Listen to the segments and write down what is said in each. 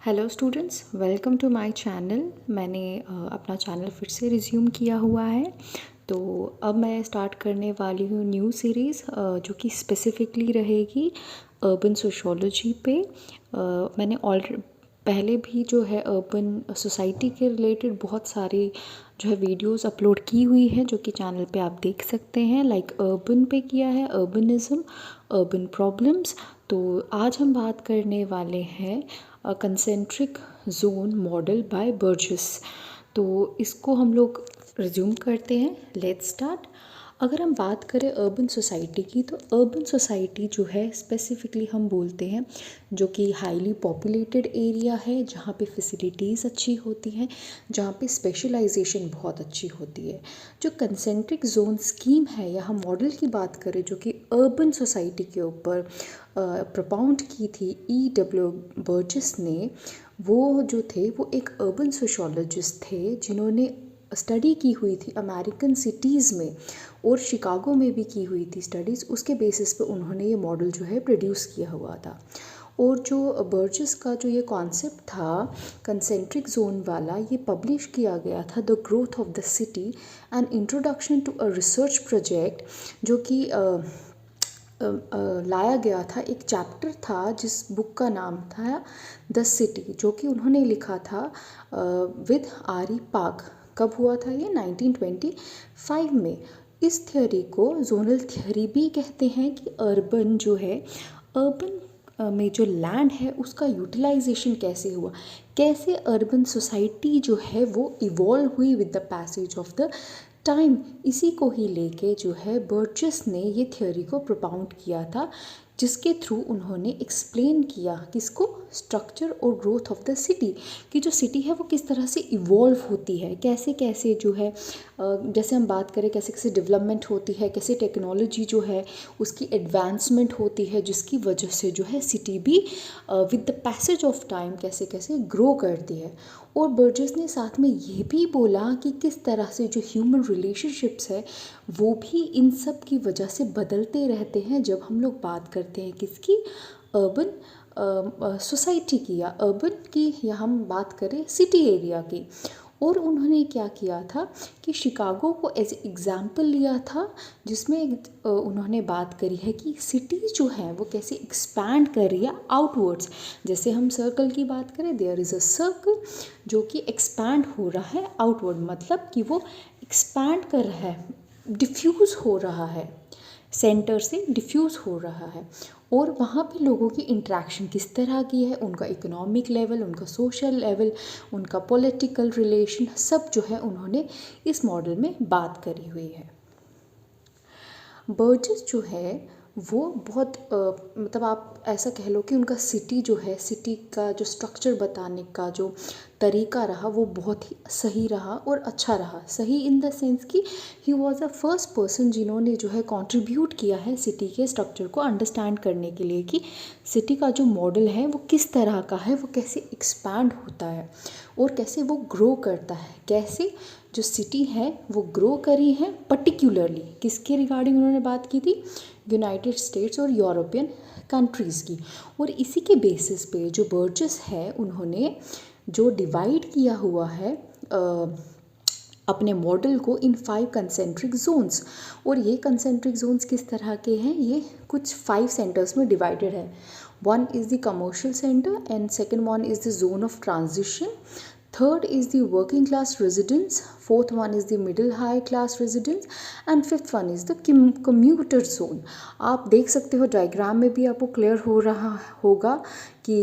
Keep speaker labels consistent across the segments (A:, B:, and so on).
A: Hello students, welcome to my channel. मैंने अपना channel फिर से रिज्यूम किया हुआ है। तो अब मैं स्टार्ट करने वाली हूँ न्यू सीरीज़ जो कि स्पेसिफिकली रहेगी अर्बन सोशियोलॉजी पे। मैंने ऑलरेडी पहले भी जो है अर्बन सोसाइटी के रिलेटेड बहुत सारी जो है वीडियोस अपलोड की हुई हैं जो कि चैनल पे आप देख सकते हैं। लाइक अर्बन पे किया है, अर्बनिज़म, अर्बन प्रॉब्लम्स। तो आज हम बात करने वाले हैं concentric zone model by Burgess. तो इसको हम लोग रिज्यूम करते हैं। Let's start. अगर हम बात करें अर्बन सोसाइटी की, तो अर्बन सोसाइटी जो है स्पेसिफिकली हम बोलते हैं जो कि हाईली पॉपुलेटेड एरिया है, जहाँ पे फैसिलिटीज़ अच्छी होती हैं, जहाँ पे स्पेशलाइजेशन बहुत अच्छी होती है। जो कंसेंट्रिक जोन स्कीम है या हम मॉडल की बात करें जो कि अर्बन सोसाइटी के ऊपर प्रपाउंड की थी E W बर्जेस ने, वो जो थे वो एक अर्बन सोशियोलॉजिस्ट थे जिन्होंने स्टडी की हुई थी अमेरिकन सिटीज़ में और शिकागो में भी की हुई थी स्टडीज़। उसके बेसिस पे उन्होंने ये मॉडल जो है प्रोड्यूस किया हुआ था। और जो बर्जेस का जो ये कॉन्सेप्ट था कंसेंट्रिक जोन वाला, ये पब्लिश किया गया था the growth of the city and introduction to a research project, जो कि लाया गया था। एक चैप्टर था जिस बुक का नाम था द सिटी, जो कि उन्होंने लिखा था विद आरी पाक। कब हुआ था ये? 1925 में। इस थ्योरी को जोनल थ्योरी भी कहते हैं कि अर्बन जो है, अर्बन में जो लैंड है उसका यूटिलाइजेशन कैसे हुआ, कैसे अर्बन सोसाइटी जो है वो इवॉल्व हुई with the passage of the time. इसी को ही लेके जो है बर्जेस ने ये थ्योरी को प्रोपाउंड किया था, जिसके थ्रू उन्होंने एक्सप्लेन किया किसको, स्ट्रक्चर और ग्रोथ ऑफ द सिटी, कि जो सिटी है वो किस तरह से इवॉल्व होती है, कैसे कैसे जो है जैसे हम बात करें कैसे कैसे डेवलपमेंट होती है, कैसे टेक्नोलॉजी जो है उसकी एडवांसमेंट होती है, जिसकी वजह से जो है सिटी भी with the passage of time कैसे कैसे ग्रो करती है। और बर्जेस ने साथ में ये भी बोला कि किस तरह से जो ह्यूमन रिलेशनशिप्स है वो भी इन सब की वजह से बदलते रहते हैं जब हम लोग बात करते हैं किसकी, अर्बन सोसाइटी की या अर्बन की, या हम बात करें सिटी एरिया की। और उन्होंने क्या किया था कि शिकागो को एज एग्ज़ाम्पल लिया था, जिसमें उन्होंने बात करी है कि सिटीज़ जो है वो कैसे एक्सपैंड कर रही है आउटवर्ड्स। जैसे हम सर्कल की बात करें, देयर इज़ अ सर्कल जो कि एक्सपैंड हो रहा है आउटवर्ड, मतलब कि वो एक्सपैंड कर रहा है, डिफ्यूज़ हो रहा है, सेंटर से डिफ्यूज़ हो रहा है। और वहाँ पे लोगों की इंटरेक्शन किस तरह की है, उनका इकोनॉमिक लेवल, उनका सोशल लेवल, उनका पॉलिटिकल रिलेशन, सब जो है उन्होंने इस मॉडल में बात करी हुई है। बर्जेस जो है वो बहुत मतलब आप ऐसा कह लो कि उनका सिटी जो है, सिटी का जो स्ट्रक्चर बताने का जो तरीका रहा वो बहुत ही सही रहा और अच्छा रहा। सही इन द सेंस कि he was a first person जिन्होंने जो है कंट्रीब्यूट किया है सिटी के स्ट्रक्चर को अंडरस्टैंड करने के लिए कि सिटी का जो मॉडल है वो किस तरह का है, वो कैसे एक्सपैंड होता है और कैसे वो ग्रो करता है, कैसे जो सिटी है वो ग्रो करी है। पर्टिकुलरली किसके रिगार्डिंग उन्होंने बात की थी, यूनाइटेड स्टेट्स और यूरोपियन कंट्रीज़ की। और इसी के बेसिस पे जो बर्जेस है उन्होंने जो डिवाइड किया हुआ है अपने मॉडल को इन 5 कंसेंट्रिक जोन्स। और ये कंसेंट्रिक जोन्स किस तरह के हैं, ये कुछ 5 सेंटर्स में डिवाइडेड है। One is the commercial centre and second one is the zone of transition, third is the working class residents, fourth one is the middle high class residents and fifth one is the commuter zone। आप देख सकते हो diagram में भी आपको clear हो रहा होगा कि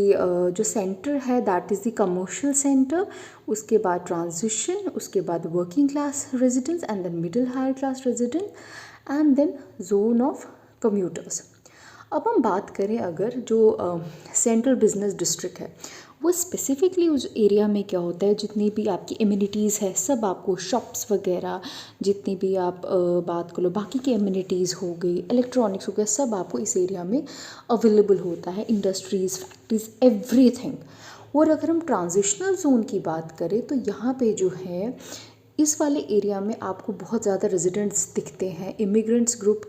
A: जो सेंटर है that is the commercial centre, उसके बाद ट्रांजिशन, उसके बाद working class residents and then middle higher class resident and then zone of commuters. अब हम बात करें अगर जो सेंट्रल बिजनेस डिस्ट्रिक्ट है वो स्पेसिफिकली उस एरिया में क्या होता है, जितनी भी आपकी एमिनिटीज़ है सब आपको, शॉप्स वगैरह जितनी भी आप बात करो, बाकी की एमिनिटीज़ हो गई, इलेक्ट्रॉनिक्स हो गया, सब आपको इस एरिया में अवेलेबल होता है, इंडस्ट्रीज़, फैक्ट्रीज, एवरीथिंग। और अगर हम ट्रांजिशनल जोन की बात करें तो यहाँ पे जो है इस वाले एरिया में आपको बहुत ज़्यादा रेजिडेंट्स दिखते हैं, इमिग्रेंट्स ग्रुप,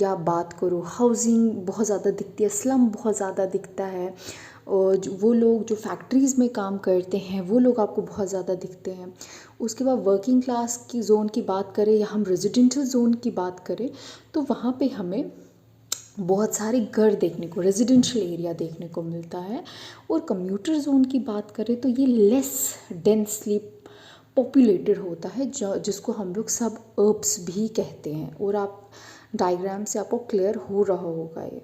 A: या बात करो हाउसिंग बहुत ज़्यादा दिखती है, स्लम बहुत ज़्यादा दिखता है, और वो लोग जो फैक्ट्रीज़ में काम करते हैं वो लोग आपको बहुत ज़्यादा दिखते हैं। उसके बाद वर्किंग क्लास की ज़ोन की बात करें या हम रेजिडेंशियल ज़ोन की बात करें तो वहाँ पे हमें बहुत सारे घर देखने को, रेजिडेंशियल एरिया देखने को मिलता है। और कम्यूटर जोन की बात करें तो ये लेस डेंसली पॉपुलेटेड होता है, जिसको हम लोग सब अर्ब्स भी कहते हैं। और आप डायग्राम से आपको क्लियर हो रहा होगा ये।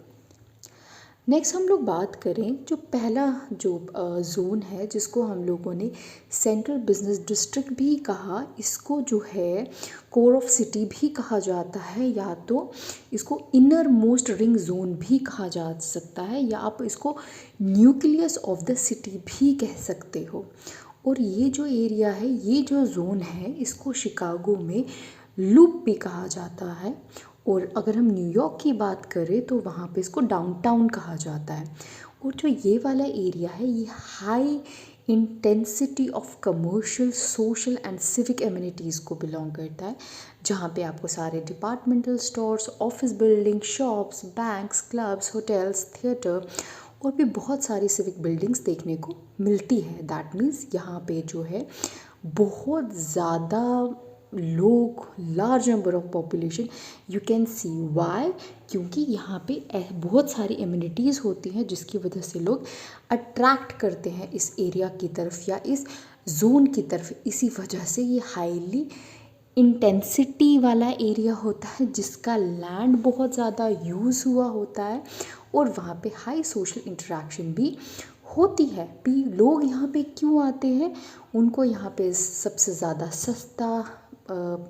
A: नेक्स्ट हम लोग बात करें जो पहला जो जोन है जिसको हम लोगों ने सेंट्रल बिजनेस डिस्ट्रिक्ट भी कहा, इसको जो है कोर ऑफ सिटी भी कहा जाता है, या तो इसको इनर मोस्ट रिंग जोन भी कहा जा सकता है, या आप इसको न्यूक्लियस ऑफ द सिटी भी कह सकते हो। और ये जो एरिया है, ये जो जोन है, इसको शिकागो में लूप भी कहा जाता है। और अगर हम न्यूयॉर्क की बात करें तो वहाँ पे इसको डाउनटाउन कहा जाता है। और जो ये वाला एरिया है, ये high intensity of commercial, social and civic amenities को बिलोंग करता है, जहाँ पे आपको सारे departmental stores, office building, shops, banks, clubs, hotels, theatre और भी बहुत सारी सिविक बिल्डिंग्स देखने को मिलती है। दैट मीन्स यहाँ पे जो है बहुत ज़्यादा लोग, large number of population you can see. Why? क्योंकि यहाँ पे बहुत सारी एमिनिटीज़ होती हैं जिसकी वजह से लोग अट्रैक्ट करते हैं इस एरिया की तरफ या इस जोन की तरफ। इसी वजह से ये हाईली इंटेंसिटी वाला एरिया होता है, जिसका लैंड बहुत ज़्यादा यूज़ हुआ होता है और वहाँ पे हाई सोशल इंटरेक्शन भी होती है। भी लोग यहाँ पे क्यों आते हैं? उनको यहाँ पे सबसे ज़्यादा सस्ता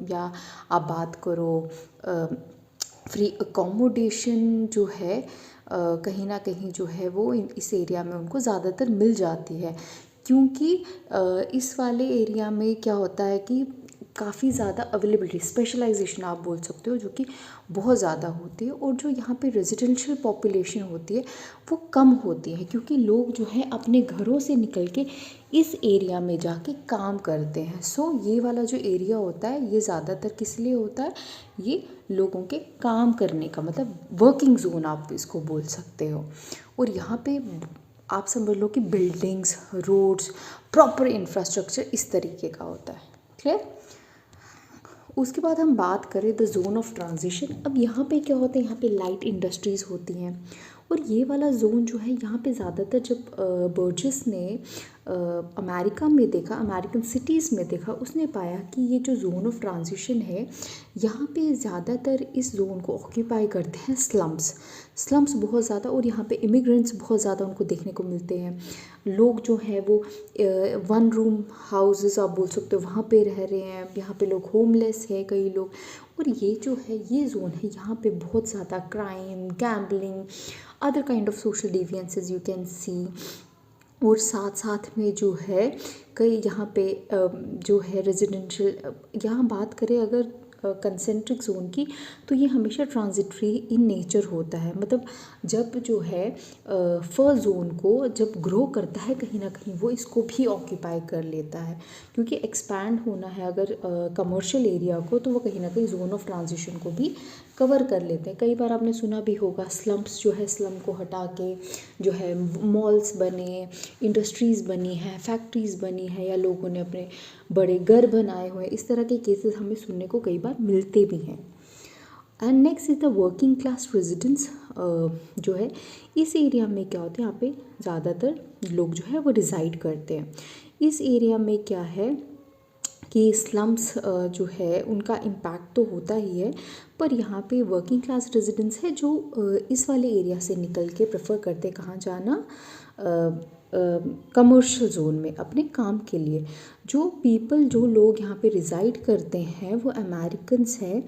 A: या आप बात करो फ्री अकोमोडेशन जो है, कहीं ना कहीं जो है वो इस एरिया में उनको ज़्यादातर मिल जाती है। क्योंकि इस वाले एरिया में क्या होता है कि काफ़ी ज़्यादा अवेलेबिलिटी, स्पेशलाइजेशन आप बोल सकते हो, जो कि बहुत ज़्यादा होती है। और जो यहाँ पे रेजिडेंशियल पॉपुलेशन होती है वो कम होती है, क्योंकि लोग जो है अपने घरों से निकल के इस एरिया में जाके काम करते हैं। सो ये वाला जो एरिया होता है ये ज़्यादातर किस लिए होता है? ये लोगों के काम करने का, मतलब वर्किंग जोन आप इसको बोल सकते हो। और यहाँ पे आप समझ लो कि बिल्डिंग्स, रोड्स, प्रॉपर इंफ्रास्ट्रक्चर इस तरीके का होता है। क्लियर? उसके बाद हम बात करें द जोन ऑफ ट्रांजिशन। अब यहाँ पे क्या होता है, यहाँ पे लाइट इंडस्ट्रीज़ होती हैं। और ये वाला जोन जो है, यहाँ पे ज़्यादातर जब बर्जेस ने अमेरिका में देखा, अमेरिकन सिटीज़ में देखा, उसने पाया कि ये जो जोन ऑफ ट्रांजिशन है, यहाँ पे ज़्यादातर इस जोन को ऑक्यूपाई करते हैं स्लम्स बहुत ज़्यादा। और यहाँ पे इमिग्रेंट्स बहुत ज़्यादा उनको देखने को मिलते हैं। लोग जो है वो 1 रूम हाउसेस आप बोल सकते हो, वहाँ पे रह रहे हैं। यहाँ पे लोग होमलेस है कई लोग। और ये जो है, ये जोन है, यहाँ पे बहुत ज़्यादा crime, gambling, other kind of social deviances you can see. और साथ साथ में जो है कई यहाँ पे जो है रेजिडेंशियल, यहाँ बात करें अगर कंसेंट्रिक जोन की, तो ये हमेशा ट्रांजिटरी इन नेचर होता है। मतलब जब जो है फर्स्ट जोन को जब ग्रो करता है, कहीं ना कहीं वो इसको भी ऑक्यूपाई कर लेता है। क्योंकि एक्सपैंड होना है अगर कमर्शियल एरिया को, तो वो कहीं ना कहीं जोन ऑफ ट्रांजिशन को भी कवर कर लेते हैं। कई बार आपने सुना भी होगा, स्लम्स जो है, स्लम को हटा के जो है मॉल्स बने, इंडस्ट्रीज़ बनी है, फैक्ट्रीज़ बनी है, या लोगों ने अपने बड़े घर बनाए हुए। इस तरह के केसेस हमें सुनने को कई बार मिलते भी हैं। And next is the working class residence. जो है इस एरिया में क्या होता है, यहाँ पे ज़्यादातर लोग जो है वो रिज़ाइड करते हैं। इस एरिया में क्या है कि स्लम्स जो है उनका इम्पैक्ट तो होता ही है, पर यहाँ पे वर्किंग क्लास रेजिडेंट्स है जो इस वाले एरिया से निकल के प्रेफर करते हैं कहाँ जाना, कमर्शियल जोन में अपने काम के लिए। जो लोग यहाँ पे रिज़ाइड करते हैं वो अमेरिकन्स हैं,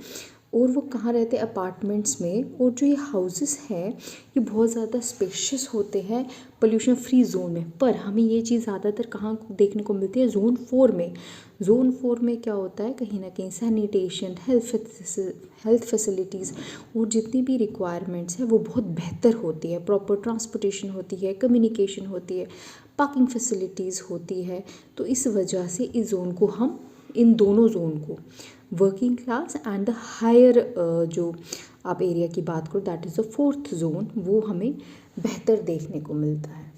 A: और वो कहाँ रहते हैं, अपार्टमेंट्स में। और जो ये हाउसेस हैं ये बहुत ज़्यादा स्पेशियस होते हैं पोल्यूशन फ्री जोन में। पर हमें ये चीज़ ज़्यादातर कहाँ देखने को मिलती है, जोन 4 में। जोन 4 में क्या होता है, कहीं ना कहीं सैनिटेशन, हेल्थ फैसिलिटीज़ और जितनी भी रिक्वायरमेंट्स हैं वो बहुत बेहतर होती है। प्रॉपर ट्रांसपोर्टेशन होती है, कम्युनिकेशन होती है, पार्किंग फैसिलिटीज़ होती है। तो इस वजह से इस जोन को हम, इन दोनों जोन को, working class and the higher जो आप एरिया की बात करो, that is the 4th zone, वो हमें बेहतर देखने को मिलता है।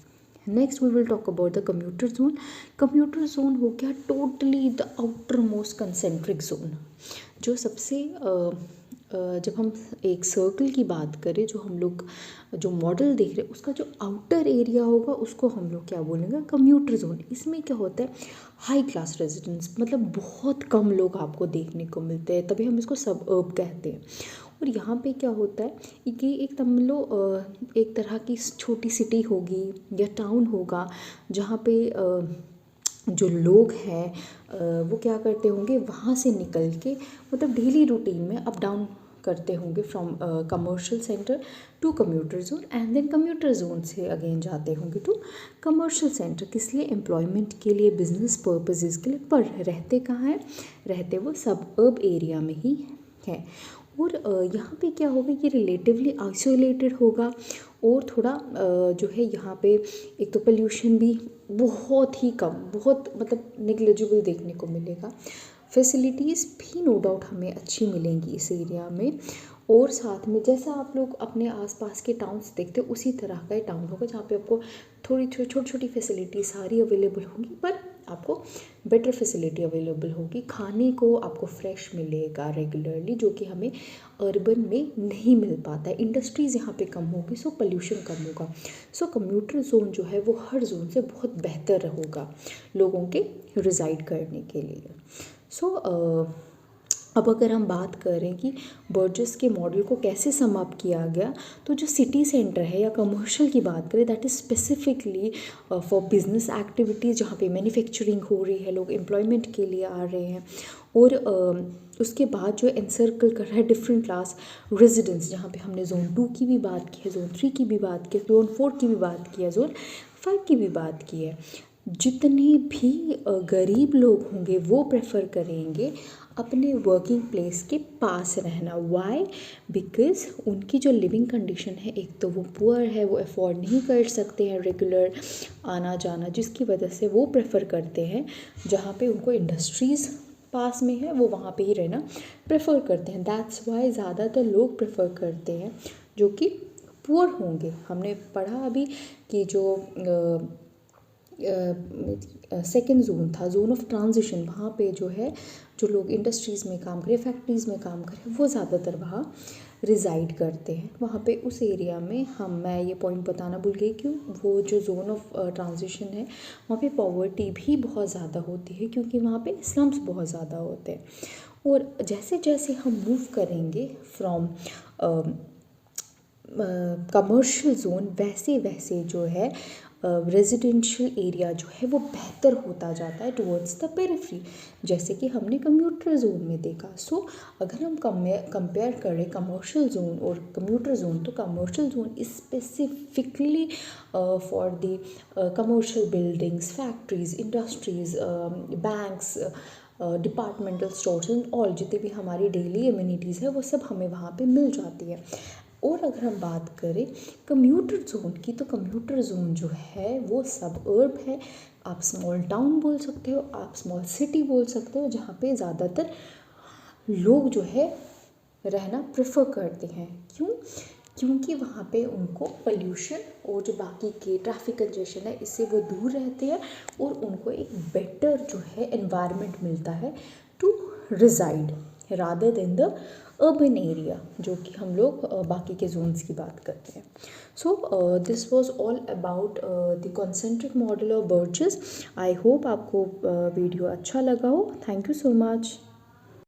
A: Next we will talk about the commuter zone. Commuter zone हो गया totally the outermost concentric zone, जो सबसे जब हम एक सर्कल की बात करें, जो हम लोग जो मॉडल देख रहे हैं उसका जो आउटर एरिया होगा उसको हम लोग क्या बोलेंगे, कम्यूटर जोन। इसमें क्या होता है, हाई क्लास रेजिडेंस, मतलब बहुत कम लोग आपको देखने को मिलते हैं, तभी हम इसको सबअर्ब कहते हैं। और यहाँ पे क्या होता है कि एक समझ लो एक तरह की छोटी सिटी होगी या टाउन होगा, जहाँ पे जो लोग हैं वो क्या करते होंगे, वहाँ से निकल के मतलब डेली रूटीन में अप डाउन करते होंगे from commercial centre to commuter zone, and then commuter zone से अगेन जाते होंगे टू कमर्शियल सेंटर। किस लिए, एम्प्लॉयमेंट के लिए, बिजनेस पर्पसेस के लिए। पर रहते कहाँ हैं, रहते वो सबअर्ब एरिया में ही है। और यहाँ पे क्या होगा, ये रिलेटिवली आइसोलेटेड होगा, और थोड़ा जो है यहाँ पे एक तो पोल्यूशन भी बहुत ही कम, बहुत मतलब नेग्लिजिबल देखने को मिलेगा। फैसिलिटीज़ भी नो डाउट हमें अच्छी मिलेंगी इस एरिया में, और साथ में जैसा आप लोग अपने आसपास के टाउन्स देखते हो उसी तरह का ये टाउन होगा, जहाँ पे आपको थोड़ी छोटी छोटी फैसिलिटी सारी अवेलेबल होंगी, पर आपको बेटर फैसिलिटी अवेलेबल होगी। खाने को आपको फ्रेश मिलेगा रेगुलरली, जो कि हमें अर्बन में नहीं मिल पाता है। इंडस्ट्रीज़ यहाँ पे कम होगी, सो पोल्यूशन कम होगा। सो कम्यूटर जोन जो है वो हर जोन से बहुत बेहतर होगा लोगों के रिजाइड करने के लिए। सो अब अगर हम बात करें कि बर्जेस के मॉडल को कैसे सम अप किया गया, तो जो सिटी सेंटर है या कमर्शियल की बात करें, that is specifically for business activities, जहाँ पे मैन्युफैक्चरिंग हो रही है, लोग एम्प्लॉयमेंट के लिए आ रहे हैं। और उसके बाद जो एनसर्कल कर रहा है डिफरेंट क्लास रेजिडेंट्स, जहाँ पे हमने जोन 2 की भी बात की है, जोन 3 की भी बात की है, जोन 4 की भी बात की है, जोन 5 की भी बात की है। जितने भी गरीब लोग होंगे वो प्रेफर करेंगे अपने वर्किंग प्लेस के पास रहना। वाई, बिकॉज़ उनकी जो लिविंग कंडीशन है, एक तो वो पुअर है, वो अफोर्ड नहीं कर सकते हैं रेगुलर आना जाना, जिसकी वजह से वो प्रेफर करते हैं जहाँ पे उनको इंडस्ट्रीज़ पास में है, वो वहाँ पे ही रहना प्रेफर करते हैं। दैट्स वाई ज़्यादातर लोग प्रेफर करते हैं जो कि पुअर होंगे। हमने पढ़ा अभी कि जो सेकेंड जोन था, जोन ऑफ ट्रांजिशन, वहाँ पे जो है जो लोग इंडस्ट्रीज़ में काम करें, फैक्ट्रीज़ में काम करें, वो ज़्यादातर वहाँ रिज़ाइड करते हैं। वहाँ पे उस एरिया में मैं ये पॉइंट बताना भूल गई कि वो जो जोन ऑफ ट्रांजिशन है वहाँ पे पॉवर्टी भी बहुत ज़्यादा होती है, क्योंकि वहाँ पे स्लम्स बहुत ज़्यादा होते हैं। और जैसे जैसे हम मूव करेंगे फ्रॉम कमर्शियल जोन, वैसे वैसे जो है रेजिडेंशियल एरिया जो है वो बेहतर होता जाता है टुवर्ड्स द पेरिफेरी, जैसे कि हमने कम्यूटर जोन में देखा। सो अगर हम कंपेयर करें कमर्शियल जोन और कम्यूटर जोन, तो commercial zone is specifically for the commercial buildings, factories, industries, banks, departmental stores and all, जितने भी हमारी डेली एम्यूनिटीज़ है वो सब हमें वहाँ पे मिल जाती है। और अगर हम बात करें कम्यूटर जोन की, तो कम्यूटर जोन जो है वो सबअर्ब है, आप स्मॉल टाउन बोल सकते हो, आप स्मॉल सिटी बोल सकते हो, जहाँ पे ज़्यादातर लोग जो है रहना प्रेफर करते हैं। क्यों? क्योंकि वहाँ पे उनको पोल्यूशन और जो बाकी के ट्रैफिक कंजेशन है इससे वो दूर रहते हैं, और उनको एक बेटर जो है एनवायरनमेंट मिलता है to reside rather than the urban area, जो कि हम लोग बाकी के जोन्स की बात करते हैं। So this was all about the concentric model of Burgess. I hope आपको वीडियो अच्छा लगा हो। Thank you so much.